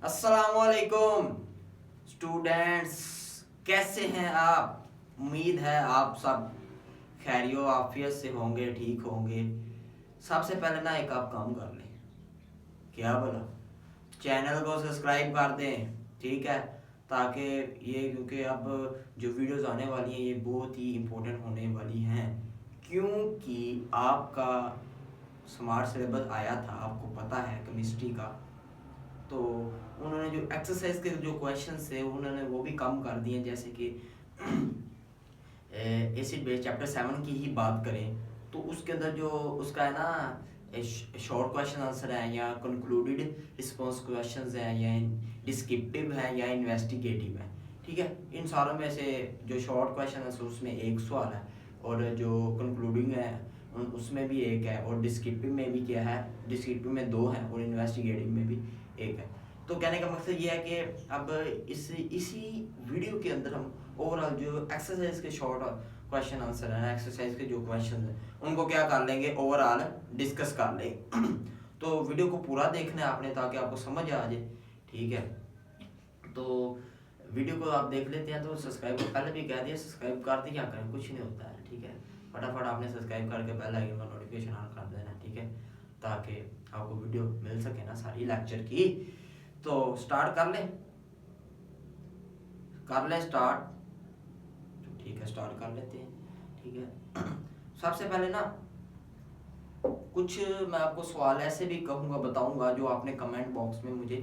अस्सलामुअलैकुम स्टूडेंट्स, कैसे हैं आप। उम्मीद है आप सब खैरियो आफियत से होंगे, ठीक होंगे। सबसे पहले ना एक आप काम कर लें, क्या बोला, चैनल को सब्सक्राइब कर दें, ठीक है। ताकि ये, क्योंकि अब जो वीडियोस आने वाली हैं ये बहुत ही इम्पोर्टेंट होने वाली हैं, क्योंकि आपका स्मार्ट सिलेबस आया था, आपको पता है, केमिस्ट्री का। तो उन्होंने जो एक्सरसाइज के जो क्वेश्चन थे उन्होंने वो भी कम कर दिए। जैसे कि एसिड बेस चैप्टर 7 की ही बात करें तो उसके अंदर जो उसका है ना, शॉर्ट क्वेश्चन आंसर है या कंक्लूडेड रिस्पॉन्स क्वेश्चंस हैं या डिस्क्रिप्टिव है या इन्वेस्टिगेटिव है, ठीक है। इन सारों में से जो शॉर्ट क्वेश्चन है उसमें एक सवाल है, और जो कंक्लूडिंग है उसमें भी एक है, और डिस्क्रिप्टिव में भी क्या है, डिस्क्रिप्टिव में 2 हैं और इन्वेस्टिगेटिव में भी एक है। तो कहने का मकसद ये है कि अब इसी वीडियो के अंदर हम ओवरऑल जो एक्सरसाइज के शॉर्ट क्वेश्चन आंसर है, एक्सरसाइज के जो क्वेश्चन हैं उनको क्या कर लेंगे, ओवरऑल डिस्कस कर लेंगे। तो वीडियो को पूरा देखना है आपने ताकि आपको समझ आ जाए, ठीक है। तो वीडियो को आप देख लेते हैं तो सब्सक्राइब पहले भी कह दिया, सब्सक्राइब कर दिया करें, कुछ नहीं होता है, ठीक है। फटाफट आपने सब्सक्राइब करके बेल आइकन का नोटिफिकेशन ऑन कर देना, ठीक है, ताकि आपको वीडियो मिल सके ना सारी लेक्चर की। तो स्टार्ट कर ले स्टार्ट, तो ठीक है स्टार्ट कर लेते हैं, ठीक है। सबसे पहले ना कुछ मैं आपको सवाल ऐसे भी कहूँगा, बताऊंगा, जो आपने कमेंट बॉक्स में मुझे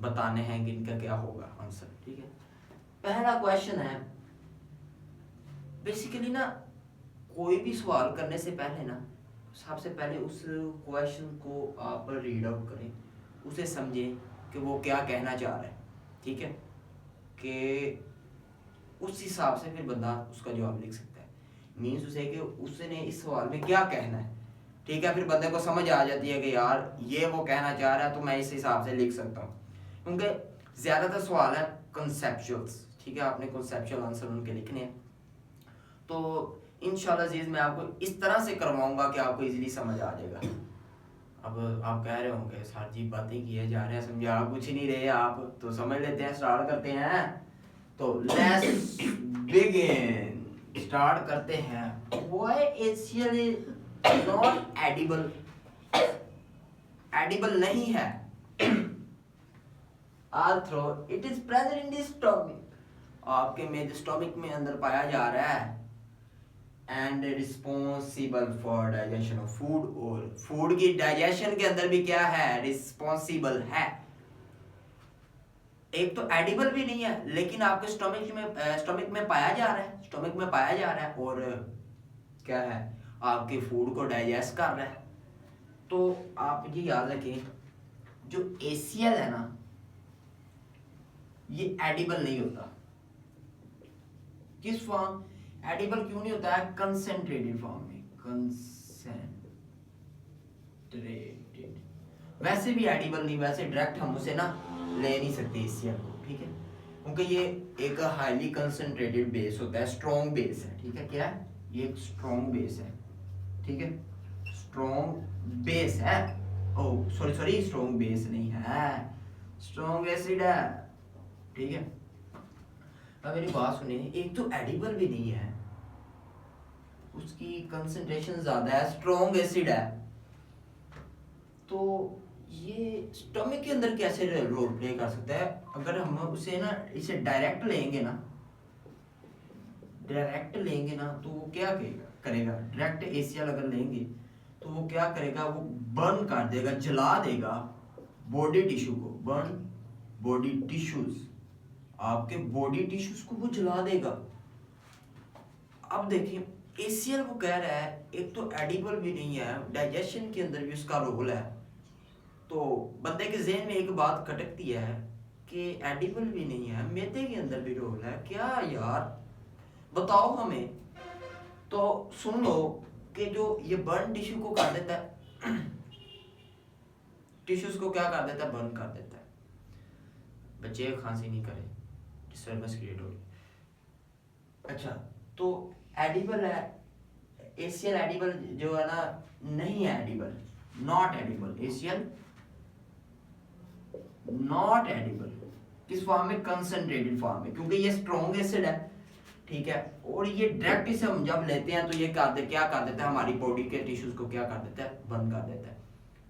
बताने हैं कि इनका क्या होगा आंसर, ठीक है। पहला क्वेश्चन है, बेसिकली ना कोई भी सवाल करने से पहले ना सबसे पहले उस क्वेश्चन को आप रीड आउट करें, उसे समझें कि वो क्या कहना चाह रहा है, ठीक है, कि उस हिसाब से फिर बंदा उसका जवाब लिख सकता है। मीन्स उसे कि उसने इस सवाल में क्या कहना है, ठीक है। फिर बंदे को समझ आ जाती है कि यार ये वो कहना चाह रहा है तो मैं इस हिसाब से लिख सकता हूँ, क्योंकि ज़्यादातर सवाल है कंसेप्चुअल्स, ठीक है। आपने कंसेप्चुअल आंसर उनके लिखने हैं। तो इंशाल्लाह अजीज मैं आपको इस तरह से करवाऊंगा कि आपको इजीली समझ आ जाएगा। अब आप कह रहे होंगे सर जी बातें किए जा रहे हैं, समझा कुछ नहीं रहे आप, तो समझ लेते हैं, स्टार्ट करते हैं। तो लेट्स बिगिन, स्टार्ट करते हैं। Why HCl is not edible, edible नहीं है। Although it is present in the stomach, आपके मेरे स्टोमक में अंदर पाया जा रहा है, and responsible for digestion of food, और फूड की डाइजेशन के अंदर भी क्या है, रिस्पॉन्सिबल है। एक तो एडिबल भी नहीं है लेकिन आपके स्टोमक में पाया जा रहा है, स्टोमक में पाया जा रहा है, और क्या है, आपके फूड को डाइजेस्ट कर रहा है। तो आप ये याद रखें, जो एसीएल है ना ये एडिबल नहीं होता। किस फॉर्म एडिबल क्यों नहीं होता है, कंसेंट्रेटेड फॉर्म में, कंसेंट्रेटेड। वैसे भी एडिबल नहीं, वैसे डायरेक्ट हम उसे ना ले नहीं सकते एसीएल को, ठीक है, क्योंकि ये एक हाईली कंसेंट्रेटेड बेस होता है, स्ट्रॉन्ग बेस है, ठीक है। क्या है ये, एक स्ट्रॉन्ग बेस है, ठीक है, स्ट्रॉन्ग बेस है। ओ सॉरी स्ट्रॉन्ग बेस नहीं है, स्ट्रॉन्ग एसिड है, ठीक है। अब मेरी बात सुनिए, एक तो एडिबल भी नहीं है, उसकी कंसंट्रेशन ज्यादा है, स्ट्रॉन्ग एसिड है, तो ये स्टमक के अंदर कैसे रोल प्ले कर सकता है। अगर हम उसे ना इसे डायरेक्ट लेंगे ना, तो वो क्या करेगा, डायरेक्ट एसीएल अगर लेंगे तो वो क्या करेगा, वो बर्न कर देगा, जला देगा बॉडी टिश्यू को, बर्न बॉडी टिश्यूज, आपके बॉडी टिश्यूज को वो जला देगा। अब देखिए एसीएल वो कह रहा है, एक तो एडिबल भी नहीं है, डाइजेशन के अंदर भी उसका रोल है। तो बंदे के ज़हन में एक बात खटकती है कि एडिबल भी नहीं है, मैदे के अंदर भी रोल है, क्या यार बताओ हमें। तो सुन लो कि जो ये बर्न टिश्यू को कर देता है, टिश्यूज को क्या कर देता है, बर्न कर देता है। बच्चे खांसी नहीं करे, डिस्टर्बेंस क्रिएट हो रही। अच्छा, तो एडिबल है, एशियल एडिबल जो है ना नहीं है, edible not edible, Asian not edible. किस फॉर्म में? कंसंट्रेटेड फॉर्म में, क्योंकि ये स्ट्रॉन्ग एसिड है, ठीक है। और ये डायरेक्ट इसे हम जब लेते हैं तो ये क्या कर देता है, हमारी बॉडी के टिश्यूज को क्या कर देता है, बंद कर देता है।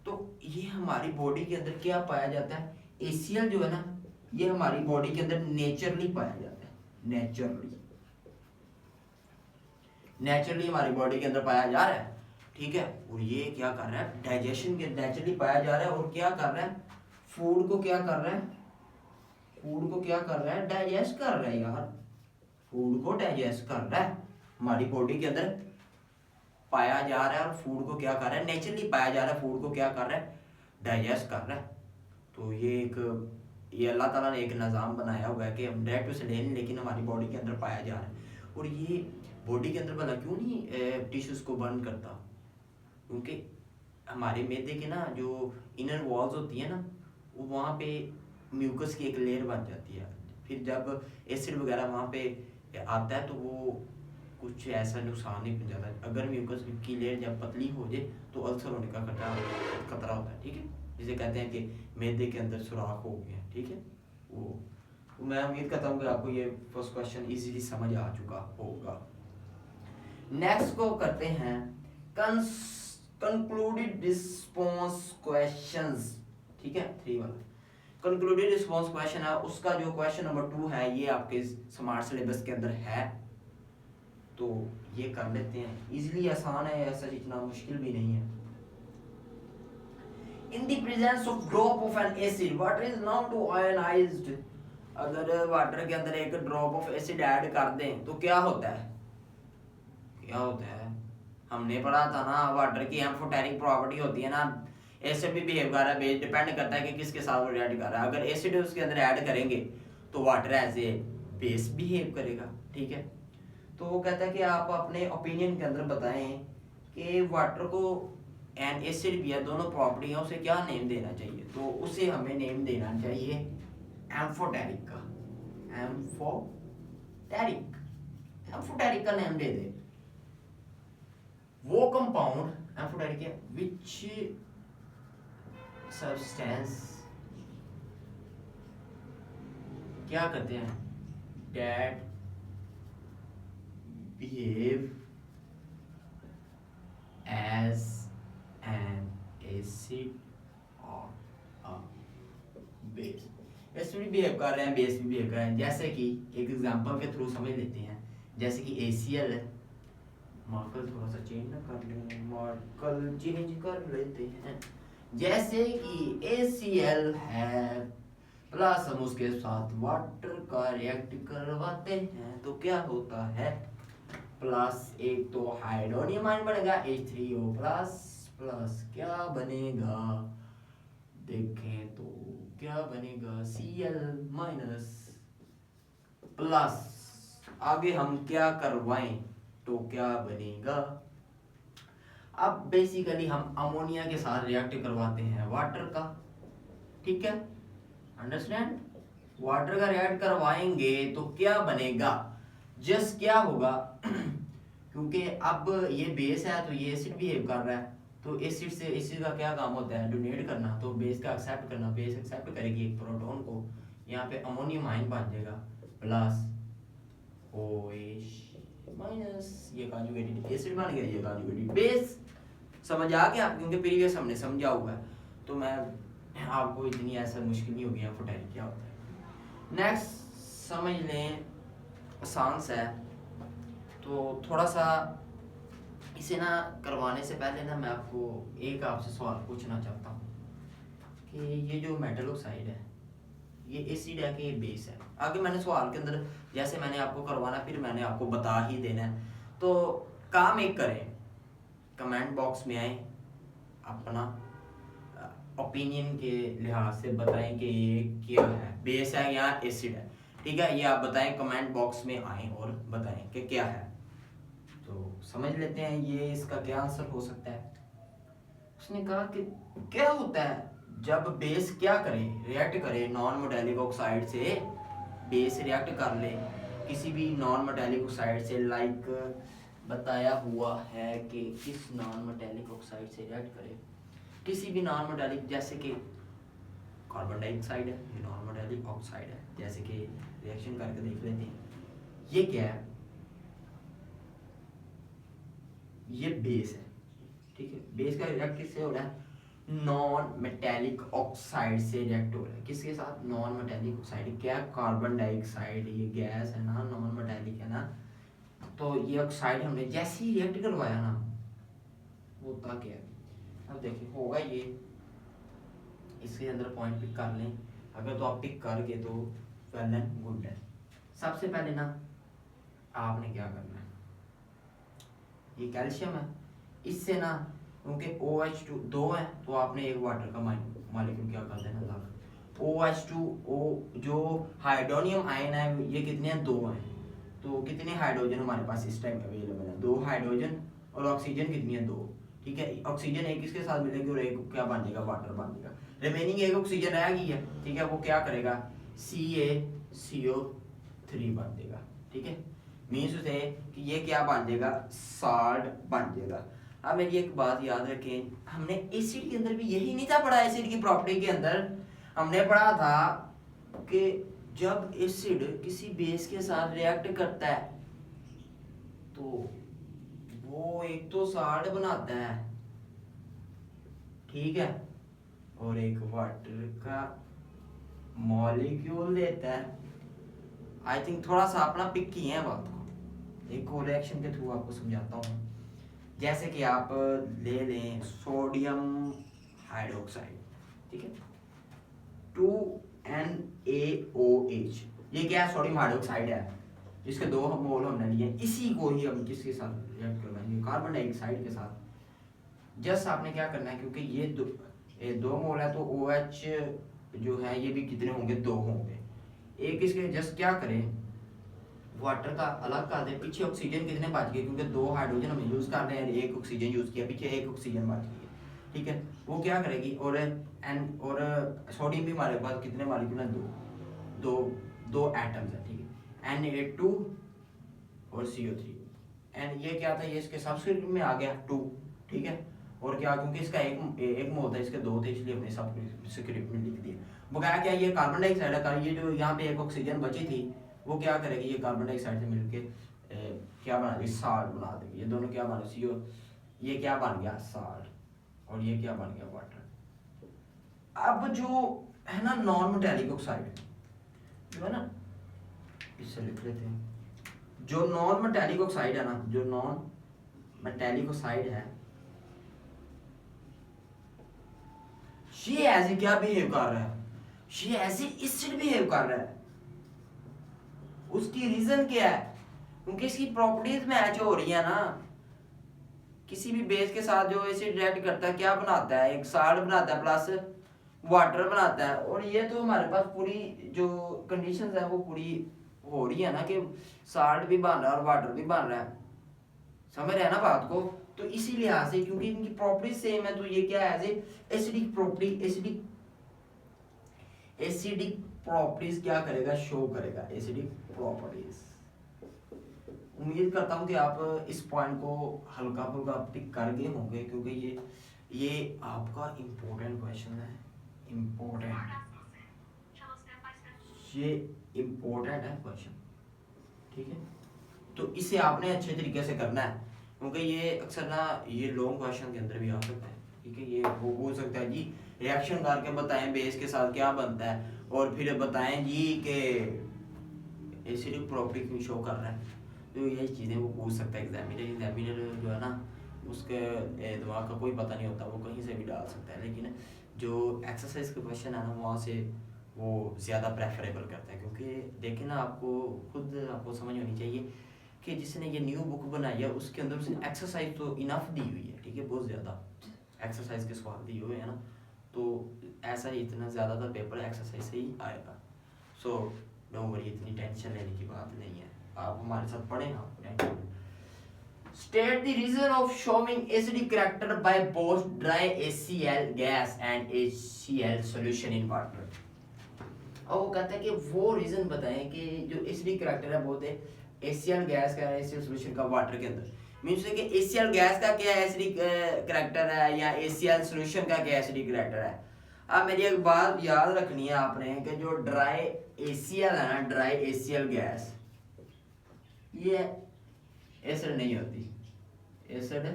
तो ये हमारी बॉडी के अंदर क्या पाया जाता है, ACL जो है ना, ये हमारी बॉडी के अंदर नेचुरली पाया जाता है, नेचुरली हमारी बॉडी के अंदर पाया जा रहा है, ठीक है। और ये क्या कर रहा है, डाइजेशन के नेचुरली पाया जा रहा है, और क्या कर रहा है, फूड को क्या कर रहा है, डाइजेस्ट कर रहा है यार, फूड को डाइजेस्ट कर रहा है, हमारी बॉडी के अंदर पाया जा रहा है, और फूड को क्या कर रहा है, नेचुरली पाया जा रहा है, फूड को क्या कर रहा है, डाइजेस्ट कर रहा है। तो ये अल्लाह ताला ने एक निज़ाम बनाया हुआ है कि हम डायरेक्ट उसे ले लें, लेकिन हमारी बॉडी के अंदर पाया जा रहा है। और ये बॉडी के अंदर भला क्यों नहीं टिश्यूज़ को बर्न करता, क्योंकि हमारे मैदे के ना जो इनर वॉल्स होती है ना, वो वहाँ पे म्यूकस की एक लेयर बन जाती है, फिर जब एसिड वगैरह वहाँ पे आता है तो वो कुछ ऐसा नुकसान नहीं पहुँचाता। अगर म्यूकस की लेयर जब पतली हो जाए तो अल्सर होने का खतरा होता है, ठीक है। जिसे कहते हैं कि मैदे के अंदर सुराख हो गया, ठीक है। वो मैं उम्मीद करता हूँ कि आपको ये फर्स्ट क्वेश्चन इजीली समझ आ चुका होगा। नेक्स्ट को करते हैं कंक्लूडेड रिस्पॉन्स क्वेश्चंस, ठीक है, 3 वाला कंक्लूडेड रिस्पॉन्स क्वेश्चन है, उसका जो क्वेश्चन नंबर 2 है ये आपके स्मार्ट सिलेबस के अंदर है, तो ये कर लेते हैं। इजीली आसान है, ऐसा इतना मुश्किल भी नहीं है। In the presence of drop of an acid water is known to ionized. अगर वाटर के अंदर एक ड्रॉप ऑफ एसिड ऐड कर दें तो क्या होता है, हमने पढ़ा था ना, वाटर की एम्फोटेरिक प्रॉपर्टी होती है ना, एसिड भी बिहेव कर रहा है, डिपेंड करता है कि किसके साथ वो रिएक्ट कर रहा है। अगर एसिड उसके अंदर ऐड करेंगे तो water as a base behave करेगा, ठीक है। तो वो कहता है कि आप अपने ओपिनियन के अंदर बताएं कि वाटर को एन एसिड भी है, दोनों प्रॉपर्टी है, उसे क्या नेम देना चाहिए। तो उसे हमें नेम देना चाहिए एम्फोटेरिक का, एम्फोटेरिक का नेम दे दे। वो कंपाउंड एम्फोटेरिक है विच सब्सटेंस क्या कहते हैं, that behave as an acid और अ बेस। एसिड भी बिहेव कर रहे हैं, बेस भी बिहेव कर रहे हैं। जैसे कि एक एग्जांपल के थ्रू समझ लेते हैं, जैसे कि ACL है, मार्कर थोड़ा सा चेंज ना कर लें, मार्कर चेंज कर लेते हैं। जैसे कि ACL है प्लस हम उसके साथ वाटर का रिएक्ट करवाते हैं तो क्या होता है, प्लस एक तो हाइड्रोनियम आयन बनेगा H3O प्लस क्या बनेगा, देखें तो क्या बनेगा Cl माइनस, प्लस आगे हम क्या करवाएं तो क्या बनेगा। अब बेसिकली हम अमोनिया के साथ रिएक्ट करवाते हैं वाटर का, ठीक है, अंडरस्टैंड। वाटर का रिएक्ट करवाएंगे तो क्या बनेगा, जस्ट क्या होगा क्योंकि अब ये बेस है तो ये एसिड बिहेव कर रहा है, तो एसिड से एसिड का क्या काम होता है, डोनेट करना, तो बेस का एक्सेप्ट करना, बेस एक्सेप्ट करेगी एक प्रोटॉन को, यहाँ पे अमोनियम आयन बन जाएगा प्लस OH माइनस, ये कॉन्जुगेटेड एसिड बन गया, ये कॉन्जुगेटेड बेस। समझ आ गया आप, क्योंकि प्रीवियस हमने समझा हुआ है, तो मैं आपको इतनी ऐसा मुश्किल नहीं होगी एम्फोटेरिक क्या होता है। नेक्स्ट समझ लें, आसान सा है, तो थोड़ा सा इसे ना करवाने से पहले ना मैं आपको एक आपसे सवाल पूछना चाहता हूँ कि ये जो मेटल ऑक्साइड है ये एसिड है कि ये बेस है। आगे मैंने सवाल के अंदर जैसे मैंने आपको करवाना फिर मैंने आपको बता ही देना है, तो काम एक करें, कमेंट बॉक्स में आए, अपना ओपिनियन के लिहाज से बताएं कि ये क्या है, बेस है या एसिड है, ठीक है। ये आप बताएं, कमेंट बॉक्स में आए और बताएं कि क्या है। तो समझ लेते हैं ये इसका क्या आंसर हो सकता है। उसने कहा कि क्या होता है जब बेस क्या करे, रिएक्ट करे नॉन मेटालिक ऑक्साइड से, बेस रिएक्ट कर ले किसी भी नॉन मेटालिक ऑक्साइड से, लाइक बताया हुआ है कि किस नॉन मेटालिक ऑक्साइड से रिएक्ट करे, किसी भी नॉन मेटालिक, जैसे कि कार्बन डाइऑक्साइड है, ये नॉन मेटालिक ऑक्साइड है। जैसे कि रिएक्शन करके देख लेते हैं, ये क्या है, ये बेस है, ठीक है। बेस का रिएक्ट किससे हो रहा है, नॉन मेटालिक ऑक्साइड से रिएक्ट हो रहा है। किसके साथ, नॉन मेटालिक ऑक्साइड। क्या, कार्बन डाइऑक्साइड, ये गैस है ना, नॉन मेटालिक है ना, तो ये ऑक्साइड हमने जैसे ही रिएक्ट करवाया ना, होता क्या है, अब देखिए होगा ये, इसके अंदर पॉइंट पिक कर लें, अगर तो आप पिक कर गए तो वेल एंड गुड है। सबसे पहले ना आपने क्या करना है, ये कैल्शियम है, इससे ना क्योंकि OH2 दो है, तो आपने एक वाटर का मॉलिक्यूल क्या कर देना अलग। OH2O जो हाइड्रोनियम आयन है, ये कितने हैं, 2 हैं। तो कितने हाइड्रोजन हमारे पास इस टाइम अवेलेबल है, 2 हाइड्रोजन, और ऑक्सीजन कितनी है, 2, ठीक है। ऑक्सीजन एक इसके साथ मिलेगी और एक क्या बन जाएगा, वाटर बन जाएगा। रिमेनिंग एक ऑक्सीजन रह गई है, ठीक है, वो क्या करेगा, CaCO3 बन देगा, ठीक है। मीन्स उसे कि ये क्या बन जाएगा, साल्ट बन जाएगा। अब मेरी एक बात याद रखें, हमने एसिड के अंदर भी यही नहीं था पढ़ा, एसिड की प्रॉपर्टी के अंदर हमने पढ़ा था कि जब एसिड किसी बेस के साथ रिएक्ट करता है तो वो एक तो साल्ट बनाता है, ठीक है, और एक वाटर का मॉलिक्यूल देता है। आई थिंक थोड़ा सा अपना पिक किए हैं बात को, एक और रिएक्शन के थ्रू आपको समझाता हूँ। जैसे कि आप ले लें सोडियम हाइड्रोक्साइड, ठीक है, 2NaOH, ये क्या है, सोडियम हाइड्रोक्साइड है, जिसके 2 मोल हमने लिए, इसी को ही हम किसके साथ रिएक्ट करवाएंगे, कार्बन डाइऑक्साइड के साथ। जस्ट आपने क्या करना है, क्योंकि ये दो मोल है, तो OH जो है ये भी कितने होंगे, 2 होंगे। एक इसके जस्ट क्या करें, वाटर का अलग कर दे, पीछे ऑक्सीजन कितने बच गए, क्योंकि 2 हाइड्रोजन हम यूज कर रहे हैं, एक ऑक्सीजन यूज किया, पीछे एक ऑक्सीजन बच गई, ठीक है। वो क्या करेगी, और सोडियम भी हमारे पास कितने मॉलिक्यूल हैं, 2 एटम्स है, ठीक है, Na2 और CO3। एंड ये क्या था, ये इसके सबस्क्रिप्ट में आ गया 2, ठीक है, और क्या, क्योंकि इसका एक मोल था, इसके 2 थे, इसलिए हमने सबस्क्रिप्ट में लिख दिया। बकाया क्या, ये कार्बन डाइऑक्साइड है, ये जो यहाँ पे एक ऑक्सीजन बची थी, वो क्या करेगी, ये कार्बन डाइऑक्साइड से मिलके क्या बना देगी, साल्ट बना देगी। ये दोनों क्या बना, CO, ये क्या बन गया, साल्ट, और ये क्या बन गया, वाटर। अब जो है ना नॉन मेटालिक ऑक्साइड, जो है ना, इससे लिख लेते हैं, जो नॉन मेटालिक ऑक्साइड है ना, जो नॉन मेटालिक ऑक्साइड है, ये ऐसे क्या बिहेव कर रहा है, ये ऐसे एसिड बिहेव कर रहा है। उसकी रीजन क्या है, क्योंकि इसकी प्रॉपर्टीज मैच हो रही है ना। किसी भी बेस के साथ जो एसिड रिएक्ट करता है, क्या बनाता है, एक साल्ट बनाता है प्लस वाटर बनाता है। और ये तो हमारे पास पूरी जो कंडीशंस है वो पूरी हो रही है ना, कि साल्ट भी बन रहा है और वाटर भी बन रहा है, समझ रहे हैं ना बात को। तो इसी लिहाज से, क्योंकि इनकी प्रॉपर्टीज सेम है, तो ये क्या है, एसिडिक प्रॉपर्टी, एसिडिक प्रॉपर्टीज क्या करेगा, शो करेगा, एसिडिक प्रॉपर्टीज। उम्मीद करता हूँ कि आप इस पॉइंट को हल्का फुल्का पिक कर गए होंगे, क्योंकि ये आपका इम्पोर्टेंट क्वेश्चन है, ये इम्पोर्टेंट है क्वेश्चन, ठीक है। तो इसे आपने अच्छे तरीके से करना है, क्योंकि ये अक्सर ना ये लॉन्ग क्वेश्चन के अंदर भी आ सकता है, ठीक है। ये वो हो सकता है जी, रिएक्शन करके बताएं बेस के साथ क्या बनता है, और फिर बताएं जी कि एसिडिक प्रॉपर्टी क्यों शो कर रहा है। तो ये चीज़ें वो पूछ सकता है एग्जामिनर जो है ना, उसके दिमाग का कोई पता नहीं होता, वो कहीं से भी डाल सकता है। लेकिन जो एक्सरसाइज के क्वेश्चन है ना, वहाँ से वो ज़्यादा प्रेफरेबल करता है, क्योंकि देखिए ना, आपको समझ होनी चाहिए कि जिसने ये न्यू बुक बनाई है, उसके अंदर उसने एक्सरसाइज तो इनफ दी हुई है, ठीक है, बहुत ज़्यादा एक्सरसाइज के सवाल दिए हुए हैं ना, तो ऐसा ही इतना ज़्यादातर पेपर एक्सरसाइज से ही आएगा। सो डोंट वरी, इतनी टेंशन लेने की बात नहीं है, आप हमारे साथ पढ़े ना, tension. State the reason of showing acidic character by both dry HCl gas and HCl solution in water। और वो कहता है कि वो रीजन बताएं कि जो एसिडिक करैक्टर है बहुत है HCl गैस का, HCl सॉल्यूशन का वाटर के अंदर। मींस है कि HCl गैस का क्या एसिडिक करैक्टर है, या HCl सॉल्यूशन का क्या एसिडिक करैक्टर है। अब मेरी एक बात याद रखनी है आपने कि जो ड्राई ACl है ना, ड्राई ACl गैस, ये एसिड नहीं होती, एसिड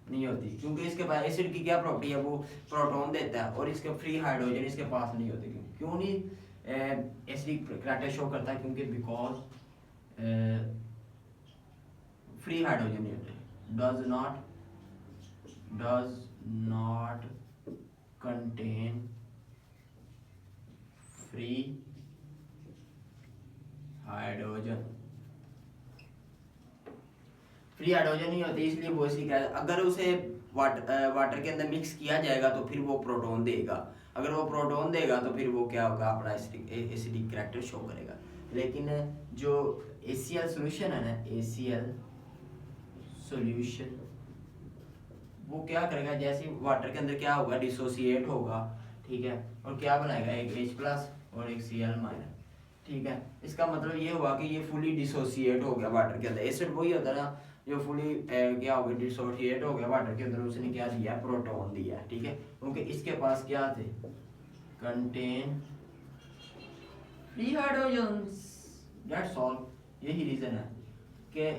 नहीं होती, क्योंकि इसके पास एसिड की क्या प्रॉपर्टी है, वो प्रोटॉन देता है और इसके फ्री हाइड्रोजन इसके पास नहीं होते। क्यों नहीं एसिडिक करैक्टर शो करता है? क्योंकि बिकॉज फ्री हाइड्रोजन नहीं होते, does not contain free hydrogen, free hydrogen नहीं होती, इसलिए वो एसिडिक है। अगर उसे वाटर के अंदर मिक्स किया जाएगा तो फिर वो प्रोटॉन देगा, अगर वो प्रोटॉन देगा तो फिर वो क्या होगा, अपना एसिडिक कैरेक्टर शो करेगा। लेकिन जो ACl सॉल्यूशन है ना, ACl सॉल्यूशन, वो क्या करेगा, जैसे वाटर के अंदर क्या होगा, डिसोसिएट होगा, ठीक है, और क्या बनाएगा, एक H+ और एक Cl-, ठीक है। इसका मतलब ये हुआ कि ये फुली डिसोसिएट हो गया वाटर के अंदर। एसिड वही होता है ना जो फुली क्या हो गया, डिसोसिएट हो गया वाटर के अंदर, उसने क्या दिया, प्रोटॉन दिया, ठीक है, क्योंकि इसके पास क्या थे, contain free hydrogens, that's all. यही रीजन है कि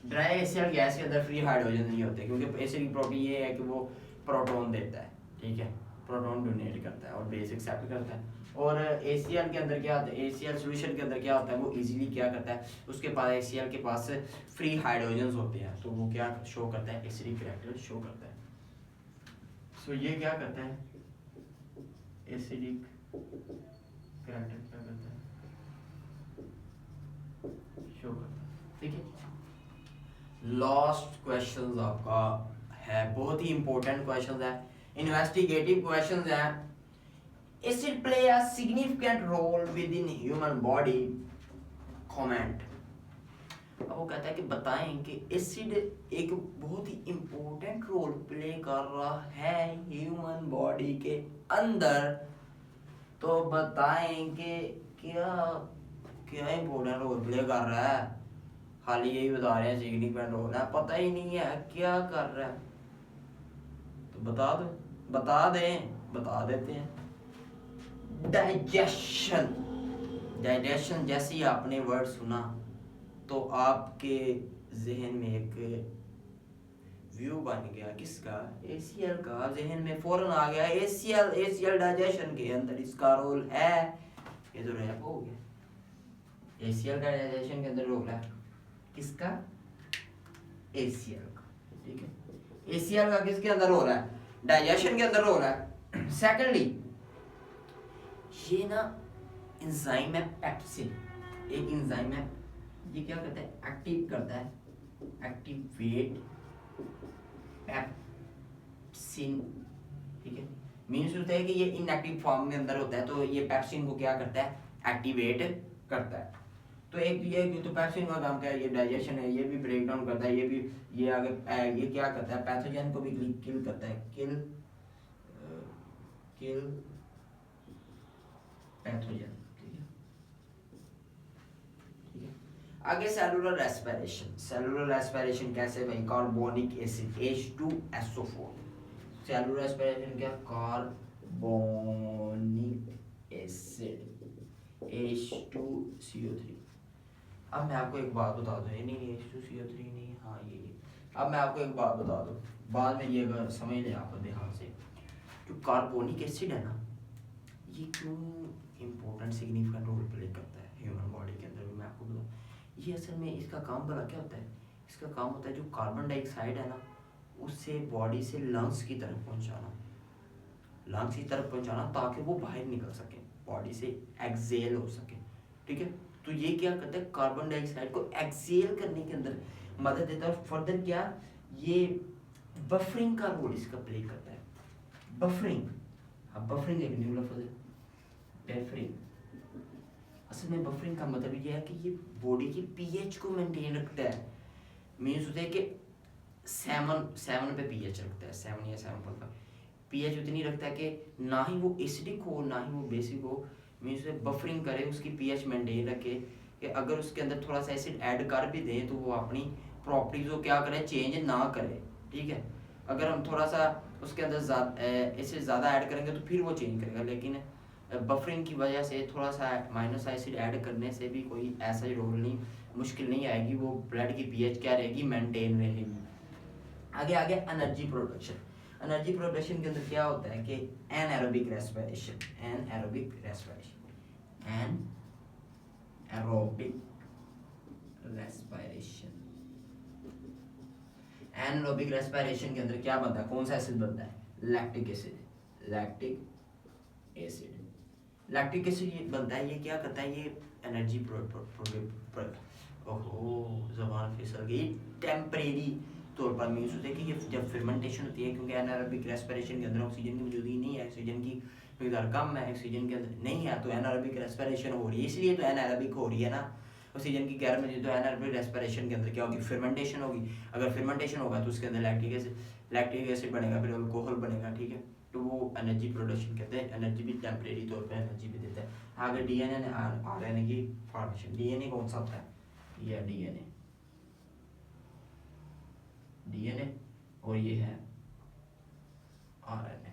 ड्राई ACl गैस के अंदर फ्री हाइड्रोजन नहीं होते, क्योंकि एसिड की प्रॉपर्टी ये है कि वो प्रोटॉन देता है, ठीक है, प्रोटॉन डोनेट करता है और बेस एक्सेप्ट करता है। और ACl के अंदर क्या होता है, ACl सॉल्यूशन के अंदर क्या होता है, वो इजीली क्या करता है, उसके पास ACl के पास फ्री हाइड्रोजन्स होते हैं, तो वो क्या शो करता है, एसिडिक कैरेक्टर शो करता है। सो ये क्या करता है, एसिडिक कैरेक्टर क्या करता है, शो करता है, ठीक है। लास्ट क्वेश्चन आपका है, बहुत ही इंपॉर्टेंट क्वेश्चन है, इन्वेस्टिगेटिव क्वेश्चन है। Acid play a significant role within human body. Comment. अब वो कहता है कि बताएं कि एसिड एक बहुत ही इम्पोर्टेंट रोल प्ले कर रहा है ह्यूमन बॉडी के अंदर, तो बताएं कि क्या क्या इम्पोर्टेंट रोल प्ले कर रहा है। खाली यही बता रहे हैं सिग्निफिकेंट रोल है, पता ही नहीं है क्या कर रहा है, तो बता दो, बता देते हैं। डाइजेशन, डाइजेशन जैसे ही आपने वर्ड सुना तो आपके जहन में एक व्यू बन गया, किसका, ACl का, जहन में फौरन आ गया ACl डाइजेशन के अंदर इसका रोल है, ये तो रैप हो गया। ACl का डाइजेशन के अंदर रोल है, किसका, ACl का, ठीक है। ACl का किसके अंदर रोल है, डाइजेशन के अंदर रोल है। सेकेंडली ये ना एंजाइम है पेप्सिन, एक एंजाइम है, ये क्या करता है, एक्टिव करता है, एक्टिवेट पेप्सिन, ठीक है। मीन्स होता है कि ये इनएक्टिव फॉर्म में अंदर होता है, तो ये पेप्सिन को क्या करता है, एक्टिवेट करता है। तो एक ये तो पेप्सिन का काम क्या है, ये डाइजेशन है, ये भी ब्रेक डाउन करता है, ये आगे ये क्या करता है, पैथोजन को भी किल करता है, किल पैथोजन, ठीक है, ठीक है। आगे सेलुलर रेस्पिरेशन, सेलुलर रेस्पिरेशन कैसे भाई, carbonic acid H2SO4, cellular respiration क्या, कार्बोनिक एसिड H2CO3। अब मैं आपको एक बात बता दूं, नहीं H2CO3 नहीं, हाँ ये अब मैं आपको एक बात बता दूं, बाद में ये अगर समझ लें आप ध्यान से, जो कार्बोनिक एसिड है ना, ये क्यों इम्पोर्टेंट सिग्निफिकेंट रोल प्ले करता है ह्यूमन बॉडी के अंदर, मैं आपको बताऊँ। ये असल में इसका काम भला क्या होता है, इसका काम होता है जो कार्बन डाइऑक्साइड है ना, उससे बॉडी से लंग्स की तरफ पहुंचाना, ताकि वो बाहर निकल सके, बॉडी से एक्सेल हो सके, ठीक है। तो ये क्या करता है, कार्बन डाइऑक्साइड को एक्सेल करने के अंदर मदद देता है, और फर्दर क्या, ये बफरिंग का रोल इसका प्ले करता है। बफरिंग, अब बफरिंग एक न्यू लफ्ज़ है, बफरिंग। असल में बफरिंग का मतलब ये है कि ये बॉडी की पीएच को मेंटेन रखता है। मीन्स होता है कि 7 पे पीएच रखता है, 7 या 7.5 पीएच उतनी रखता है कि ना ही वो एसिडिक हो ना ही वो बेसिक हो। मीन्स बफरिंग करे, उसकी पीएच मेंटेन रखे, कि अगर उसके अंदर थोड़ा सा एसिड ऐड कर भी दें तो वो अपनी प्रॉपर्टीज को क्या करे, चेंज ना करे, ठीक है। अगर हम थोड़ा सा उसके अंदर इससे ज़्यादा ऐड करेंगे तो फिर वो चेंज करेगा। लेकिन बफरिंग की वजह से थोड़ा सा माइनस एसिड ऐड करने से भी कोई ऐसा ही रोल नहीं, मुश्किल नहीं आएगी, वो ब्लड की पीएच क्या रहेगी, मेंटेन रहेगी। आगे आगे एनर्जी प्रोडक्शन। एनर्जी प्रोडक्शन के अंदर क्या होता है कि anaerobic respiration, anaerobic respiration, anaerobic respiration. Anaerobic respiration के अंदर क्या बनता है, कौन सा एसिड बनता है, lactic acid. Lactic acid, lactic acid बनता है, ये क्या करता है, ये एनर्जी ओहो जबान फिसल गई, टेम्परेरी तौर पर मीन्स होता है कि ये जब फर्मेंटेशन होती है, क्योंकि एनारोबिक रेस्पिरेशन के अंदर ऑक्सीजन की मौजूदगी नहीं है, ऑक्सीजन की मिकदार कम है, ऑक्सीजन के अंदर नहीं है, तो एनारोबिक रेस्पिरेशन हो रही है, इसलिए तो एनारोबिक हो रही है ना, ऑक्सीजन की गैर मौजूद, तो एनारोबिक रेस्पिरेशन के अंदर क्या होगी, फर्मेंटेशन होगी। अगर फर्मेंटेशन होगा तो उसके अंदर लैक्टिक एसिड बनेगा, फिर अल्कोहल बनेगा, ठीक है, तो वो एनर्जी प्रोडक्शन कहते हैं, एनर्जी भी टेम्परेरी तौर पर एनर्जी भी देता है। आगे डीएनए आरएनए की फॉर्मेशन। डीएनए कौन सा होता है, ये डीएनए, डीएनए और ये है आरएनए।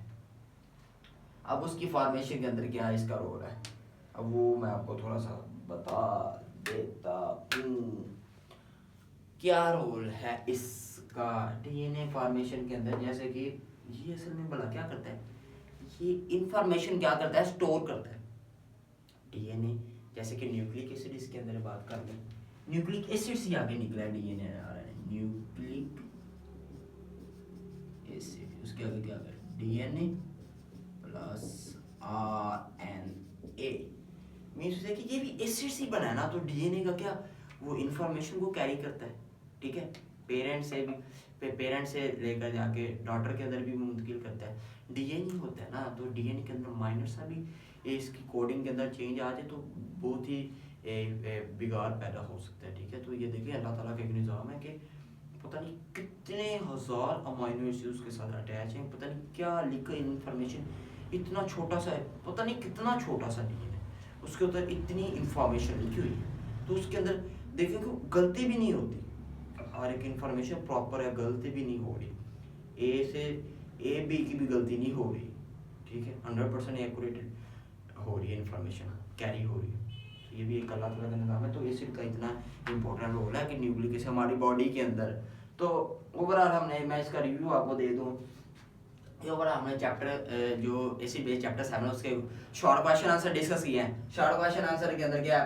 अब उसकी फॉर्मेशन के अंदर क्या इसका रोल है, अब वो मैं आपको थोड़ा सा बता देता हूँ क्या रोल है इसका डीएनए फॉर्मेशन के अंदर। जैसे कि ये असल में भला क्या करता है, ये इंफॉर्मेशन क्या करता है, स्टोर करता है डीएनए। जैसे कि न्यूक्लिक एसिड, इसके अंदर बात कर लें, न्यूक्लिक एसिड से आगे निकला डीएनए आरएनए, न्यूक्लिक एसिड, उसके आगे क्या कर, डीएनए प्लस आरएनए, मीन्स है कि ये भी एसिड से बना है ना, तो डीएनए का क्या, वो इंफॉर्मेशन को कैरी करता है, ठीक है, पेरेंट से भी, पेरेंट से लेकर जाके डॉटर के अंदर भी मुंतकिल करता है, डीएनए होता है ना, तो डीएनए के अंदर माइनर सा भी इसकी कोडिंग के अंदर चेंज आ जाए तो बहुत ही बिगाड़ पैदा हो सकता है, ठीक है। तो ये देखिए अल्लाह ताला का एक निज़ाम है कि पता नहीं कितने हज़ार अमाइनो एसिड उसके साथ अटैच हैं, पता नहीं क्या लिखा इन्फॉर्मेशन, इतना छोटा सा है, पता नहीं कितना छोटा सा डीएनए, उसके अंदर इतनी इंफॉर्मेशन लिखी हुई है, तो उसके अंदर देखें कि गलती भी नहीं होती, हर एक इंफॉर्मेशन प्रॉपर है, गलती भी नहीं हो रही, ए से ए बी की भी गलती नहीं हो रही, ठीक है, 100% एक्यूरेट हो रही है, इंफॉर्मेशन कैरी हो रही है। तो ये भी एक अल्लाह ताला का निज़ाम है। तो एसिड का इतना इंपॉर्टेंट रोल है कि न्यूक्लिक एसिड हमारी बॉडी के अंदर। तो ओवरऑल हमने, मैं इसका रिव्यू आपको दे दूँ, ये ओवरऑल हमने चैप्टर जो एसिड बेस्ड चैप्टर 7 उसके शॉर्ट क्वेश्चन आंसर डिस्कस किए हैं। शॉर्ट क्वेश्चन आंसर के अंदर क्या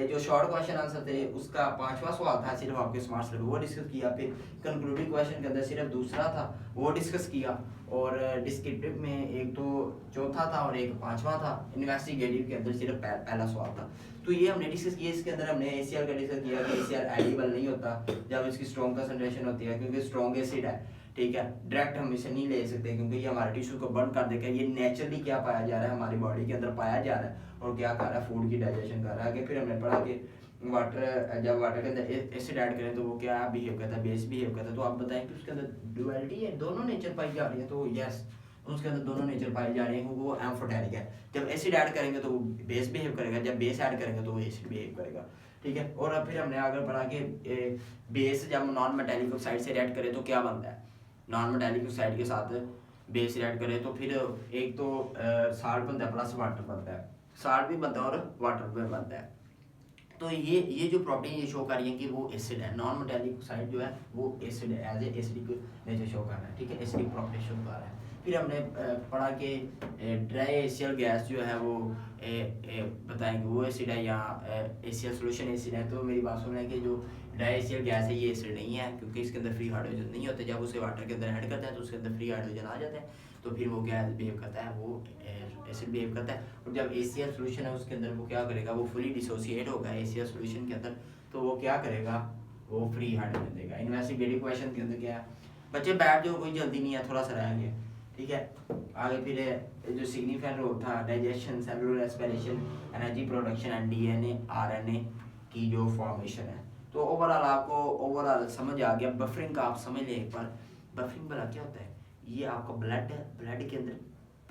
जो शॉर्ट क्वेश्चन आंसर थे उसका 5वां सवाल था सिर्फ आपके स्मार्ट सिलेबस, वो डिस्कस किया। फिर कंक्लूडिंग क्वेश्चन के अंदर सिर्फ दूसरा था, वो डिस्कस किया। और डिस्क्रिप्टिव में एक तो चौथा था और एक 5वां था। इन्वेस्टिगेटिव के अंदर सिर्फ पहला सवाल था। तो ये हमने डिस्कस किया। इसके अंदर हमने ACl का डिस्कस किया कि ACl एडिबल नहीं होता जब इसकी स्ट्रॉन्ग कंसंट्रेशन होती है, क्योंकि स्ट्रॉन्ग एसिड है, ठीक है, डायरेक्ट हम इसे नहीं ले सकते क्योंकि ये हमारे टिश्यू को बर्न कर देगा। ये नेचुरली क्या पाया जा रहा है, हमारी बॉडी के अंदर पाया जा रहा है और क्या कर रहा है, फूड की डाइजेशन कर रहा है। आगे फिर हमने पढ़ा कि वाटर, जब वाटर के अंदर एसिड ऐड करें तो वो क्या बिहेव करता है, बेस बिहेव करता है। तो आप बताएं कि उसके अंदर डुअलिटी है, दोनों नेचर पाई जा रही है। तो यस, उसके अंदर दोनों नेचर पाई जा रही है, क्योंकि वो एम्फोटेरिक है। जब एसिड ऐड करेंगे तो वो बेस बिहेव करेगा, जब बेस ऐड करेंगे तो वो एसिड बिहेव करेगा, ठीक है। और अब फिर हमने आगे पढ़ा कि बेस जब नॉन मेटालिक ऑक्साइड से रिएक्ट करे तो क्या बनता है, नॉन मेटालिक ऑक्साइड के साथ बेस रिएक्ट करे तो फिर एक तो साल्ट बनता है प्लस वाटर बनता है, साल्ट भी बनता है और वाटर भी बनता है। तो ये जो प्रॉपर्टी ये शो कर रही है कि वो एसिड है, नॉन मेटालिक ऑक्साइड जो है वो एसिड है, as a acidic nature show कर रहा है, ठीक है, एसिडिक प्रॉपर्टी शो कर रहा है। फिर हमने पढ़ा कि ड्राई एशियल गैस जो है वो बताएंगे वो एसिड है या एशियल सोल्यूशन एसिड है। तो मेरी बात सुन रहे हैं कि जो ड्राई एशियल गैस है ये एसिड नहीं है, क्योंकि इसके अंदर फ्री हाइड्रोजन नहीं होते। जब उसे वाटर के अंदर ऐड करता है तो उसके अंदर फ्री हाइड्रोजन आ जाता है, तो फिर वो क्या बिहेव करता है, वो एसिड बिहेव करता है। और जब एशियल सोल्यूशन है उसके अंदर वो क्या करेगा, वो फुली डिसोसिएट होगा एशियल सोल्यूशन के अंदर, तो वो क्या करेगा, वो फ्री हाइड्रोजन देगा। इन्वेस्टिगेटिव क्वेश्चन के अंदर क्या है, बच्चे बैठ जाओ, कोई जल्दी नहीं है, थोड़ा सा रह गया, ठीक है। आगे फिर जो सिग्निफिकेंट रोल था digestion, cellular respiration, energy production and DNA RNA की जो फॉर्मेशन है। तो ओवरऑल आपको ओवरऑल समझ आ गया। बफरिंग का आप समझ लें एक बार, बफरिंग भला क्या होता है। ये आपका ब्लड है, ब्लड के अंदर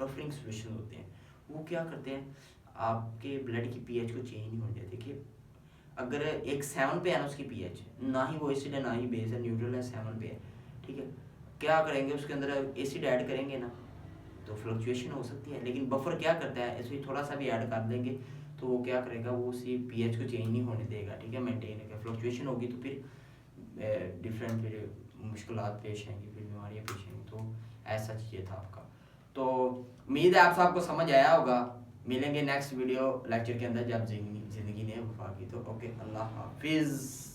बफरिंग सोल्यूशन होते हैं, वो क्या करते हैं, आपके ब्लड की पीएच को चेंज नहीं होने देते। देखिए अगर एक 7 पे है ना उसकी पीएच, ना ही वो एसिड है ना ही बेस है, न्यूट्रल है, 7 पे है, ठीक है। क्या करेंगे उसके अंदर एसिड ऐड करेंगे ना, तो फ्लक्चुएशन हो सकती है। लेकिन बफर क्या करता है, ऐसे थोड़ा सा भी ऐड कर देंगे तो वो क्या करेगा, वो उसी पीएच को चेंज नहीं होने देगा, ठीक है, मेंटेन करेगा। फ्लक्चुएशन होगी तो फिर डिफरेंट फिर मुश्किलात पेश आएंगी, फिर बीमारियाँ पेश आएंगी। तो ऐसा चाहिए था आपका। तो उम्मीद है आप सबको समझ आया होगा। मिलेंगे नेक्स्ट वीडियो लेक्चर के अंदर जब ज़िंदगी ने वफा की। तो ओके, अल्लाह हाफिज़।